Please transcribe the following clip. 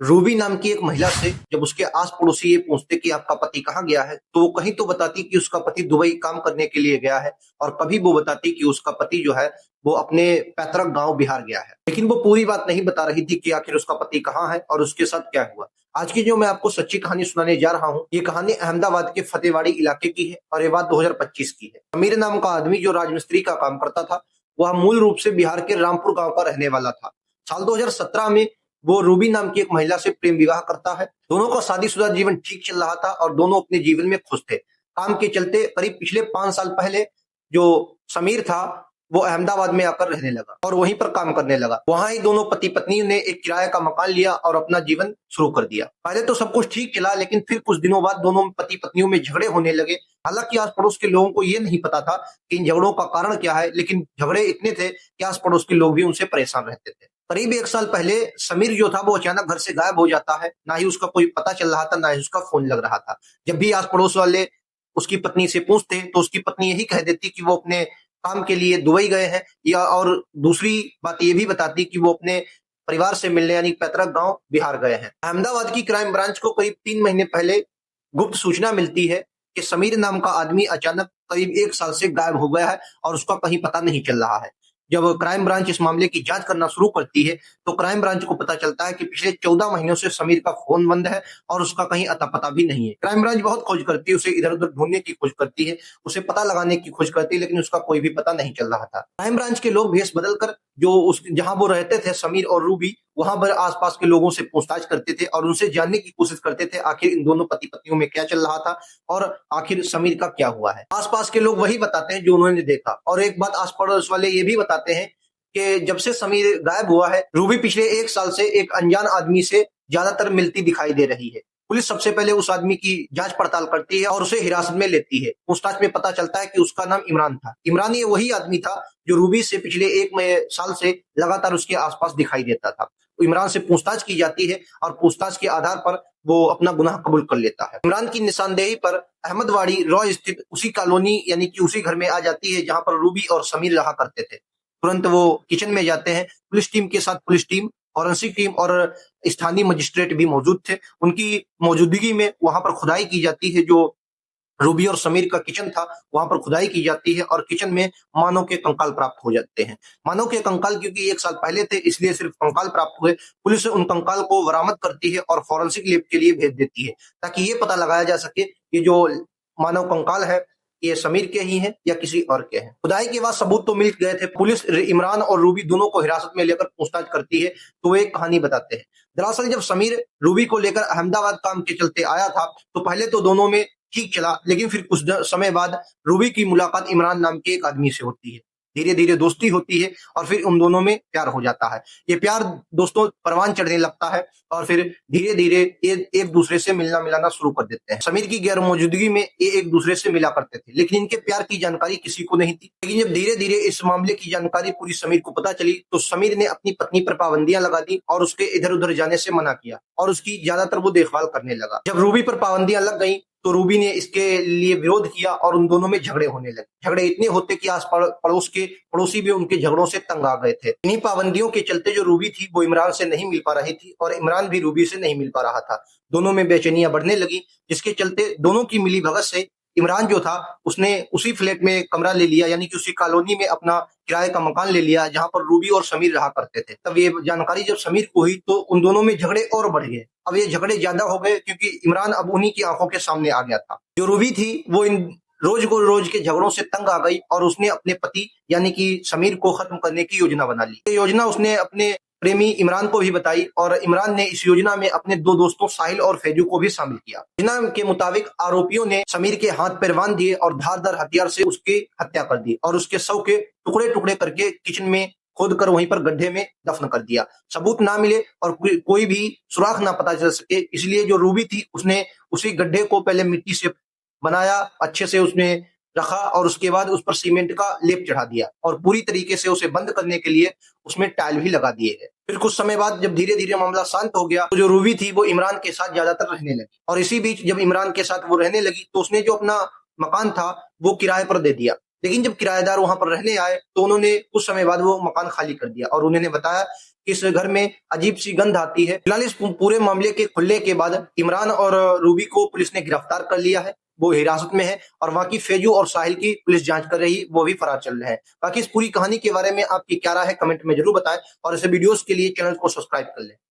Ruby नाम की एक महिला से जब उसके आस पड़ोसी ये पूछते कि आपका पति कहाँ गया है, तो वो कहीं तो बताती कि उसका पति दुबई काम करने के लिए गया है, और कभी वो बताती कि उसका पति जो है वो अपने पैतृक गांव बिहार गया है। लेकिन वो पूरी बात नहीं बता रही थी कि आखिर उसका पति कहाँ है और उसके साथ क्या हुआ। आज की जो मैं आपको सच्ची कहानी सुनाने जा रहा हूँ, ये कहानी अहमदाबाद के फतेहवाड़ी इलाके की है और ये बात 2025 की है। समीर नाम का आदमी जो राजमिस्त्री का काम करता था, वह मूल रूप से बिहार के रामपुर गांव का रहने वाला था। साल 2017 में वो रूबी नाम की एक महिला से प्रेम विवाह करता है। दोनों का शादीशुदा जीवन ठीक चल रहा था और दोनों अपने जीवन में खुश थे। काम के चलते करीब पिछले 5 साल पहले जो समीर था वो अहमदाबाद में आकर रहने लगा और वहीं पर काम करने लगा। वहां ही दोनों पति पत्नी ने एक किराए का मकान लिया और अपना जीवन शुरू कर दिया। पहले तो सब कुछ ठीक चला, लेकिन फिर कुछ दिनों बाद दोनों पति पत्नियों में झगड़े होने लगे। हालांकि आस पड़ोस के लोगों को ये नहीं पता था कि इन झगड़ों का कारण क्या है, लेकिन झगड़े इतने थे कि आस पड़ोस के लोग भी उनसे परेशान रहते थे। करीब 1 साल पहले समीर जो था वो अचानक घर से गायब हो जाता है। ना ही उसका कोई पता चल रहा था, ना ही उसका फोन लग रहा था। जब भी आस पड़ोस वाले उसकी पत्नी से पूछते तो उसकी पत्नी यही कह देती कि वो अपने काम के लिए दुबई गए हैं, या और दूसरी बात ये भी बताती कि वो अपने परिवार से मिलने यानी पैतृक गांव बिहार गए हैं। अहमदाबाद की क्राइम ब्रांच को करीब 3 महीने पहले गुप्त सूचना मिलती है कि समीर नाम का आदमी अचानक करीब 1 साल से गायब हो गया है और उसका कहीं पता नहीं चल रहा है। जब क्राइम ब्रांच इस मामले की जांच करना शुरू करती है तो क्राइम ब्रांच को पता चलता है कि पिछले 14 महीनों से समीर का फोन बंद है और उसका कहीं अता पता भी नहीं है। क्राइम ब्रांच बहुत खोज करती है, उसे इधर उधर ढूंढने की खोज करती है, उसे पता लगाने की खोज करती है, लेकिन उसका कोई भी पता नहीं चल रहा था। क्राइम ब्रांच के लोग भेष बदलकर जो उस जहां वो रहते थे समीर और रूबी, वहां पर आसपास के लोगों से पूछताछ करते थे और उनसे जानने की कोशिश करते थे आखिर इन दोनों पति पत्नियों में क्या चल रहा था और आखिर समीर का क्या हुआ है। आसपास के लोग वही बताते हैं जो उन्होंने देखा, और एक बात आस पड़ोस वाले ये भी बताते हैं कि जब से समीर गायब हुआ है, रूबी पिछले 1 साल से एक अनजान आदमी से ज्यादातर मिलती दिखाई दे रही है। पुलिस सबसे पहले उस आदमी की जांच पड़ताल करती है और उसे हिरासत में लेती है। पूछताछ में पता चलता है कि उसका नाम इमरान था। इमरान ये वही आदमी था जो रूबी से पिछले 1 साल से लगातार उसके आसपास दिखाई देता था। तो इमरान से पूछताछ की जाती है और पूछताछ के आधार पर वो अपना गुनाह कबूल कर लेता है। इमरान की निशानदेही पर अहमदवाड़ी रॉय स्थित उसी कॉलोनी यानी कि उसी घर में आ जाती है जहां पर रूबी और समीर रहा करते थे। तुरंत वो किचन में जाते हैं। पुलिस टीम के साथ पुलिस टीम, फॉरेंसिक टीम और स्थानीय मजिस्ट्रेट भी मौजूद थे। उनकी मौजूदगी में वहां पर खुदाई की जाती है। जो रूबी और समीर का किचन था वहां पर खुदाई की जाती है और किचन में मानव के कंकाल प्राप्त हो जाते हैं। मानव के कंकाल क्योंकि 1 साल पहले थे इसलिए सिर्फ कंकाल प्राप्त हुए। पुलिस उन कंकाल को बरामद करती है और फॉरेंसिक लैब के लिए भेज देती है ताकि ये पता लगाया जा सके कि जो मानव कंकाल है ये समीर के ही हैं या किसी और के हैं। खुदाई के बाद सबूत तो मिल गए थे। पुलिस इमरान और रूबी दोनों को हिरासत में लेकर पूछताछ करती है तो वो एक कहानी बताते हैं। दरअसल जब समीर रूबी को लेकर अहमदाबाद काम के चलते आया था तो पहले तो दोनों में ठीक चला, लेकिन फिर कुछ समय बाद रूबी की मुलाकात इमरान नाम के एक आदमी से होती है। धीरे धीरे दोस्ती होती है और फिर उन दोनों में प्यार हो जाता है। ये प्यार दोस्तों परवान चढ़ने लगता है और फिर धीरे धीरे ये एक दूसरे से मिलना मिलाना शुरू कर देते हैं। समीर की गैर मौजूदगी में ये एक दूसरे से मिला करते थे, लेकिन इनके प्यार की जानकारी किसी को नहीं थी। लेकिन जब धीरे धीरे इस मामले की जानकारी पूरी समीर को पता चली तो समीर ने अपनी पत्नी पर पाबंदियां लगा दी और उसके इधर उधर जाने से मना किया और उसकी ज्यादातर वो देखभाल करने लगा। जब रूबी पर पाबंदियां लग गई तो रूबी ने इसके लिए विरोध किया और उन दोनों में झगड़े होने लगे। झगड़े इतने होते कि आस पड़ोस के पड़ोसी भी उनके झगड़ों से तंग आ गए थे। इन्हीं पाबंदियों के चलते जो रूबी थी वो इमरान से नहीं मिल पा रही थी और इमरान भी रूबी से नहीं मिल पा रहा था। दोनों में बेचैनियां बढ़ने लगी, जिसके चलते दोनों की मिली भगत से इमरान जो था उसने उसी फ्लैट में कमरा ले लिया, यानी कि उसी कॉलोनी में अपना किराए का मकान ले लिया जहां पर रूबी और समीर रहा करते थे। तब ये जानकारी जब समीर को हुई तो उन दोनों में झगड़े और बढ़ गए। अब ये झगड़े ज्यादा हो गए क्योंकि इमरान अब उन्हीं की आंखों के सामने आ गया था। जो रूबी थी वो इन रोज के झगड़ों से तंग आ गई और उसने अपने पति यानी कि समीर को खत्म करने की योजना बना ली। ये योजना उसने अपने प्रेमी इमरान को भी बताई और इमरान ने इस योजना में अपने 2 दोस्तों साहिल और फैजू को भी शामिल किया। योजना के मुताबिक आरोपियों ने समीर के हाथ पैर बांध दिए और धारदार हथियार से उसकी हत्या कर दी और उसके शव के टुकड़े टुकड़े करके किचन में खोद कर वहीं पर गड्ढे में दफन कर दिया। सबूत ना मिले और कोई भी सुराग ना पता चल सके, इसलिए जो रूबी थी उसने उसी गड्ढे को पहले मिट्टी से बनाया, अच्छे से उसने रखा और उसके बाद उस पर सीमेंट का लेप चढ़ा दिया और पूरी तरीके से उसे बंद करने के लिए उसमें टाइल भी लगा दिए गए। फिर कुछ समय बाद जब धीरे धीरे मामला शांत हो गया तो जो रूबी थी वो इमरान के साथ ज्यादातर रहने लगी और इसी बीच जब इमरान के साथ वो रहने लगी तो उसने जो अपना मकान था वो किराए पर दे दिया। लेकिन जब किराएदार वहां पर रहने आए तो उन्होंने कुछ समय बाद वो मकान खाली कर दिया और उन्होंने बताया कि इस घर में अजीब सी गंध आती है। फिलहाल इस पूरे मामले के खुलने के बाद इमरान और रूबी को पुलिस ने गिरफ्तार कर लिया है, वो हिरासत में है और बाकी फैजू और साहिल की पुलिस जांच कर रही, वो भी फरार चल रहे हैं। बाकी इस पूरी कहानी के बारे में आपकी क्या राय है, कमेंट में जरूर बताएं और ऐसे वीडियोस के लिए चैनल को सब्सक्राइब कर लें।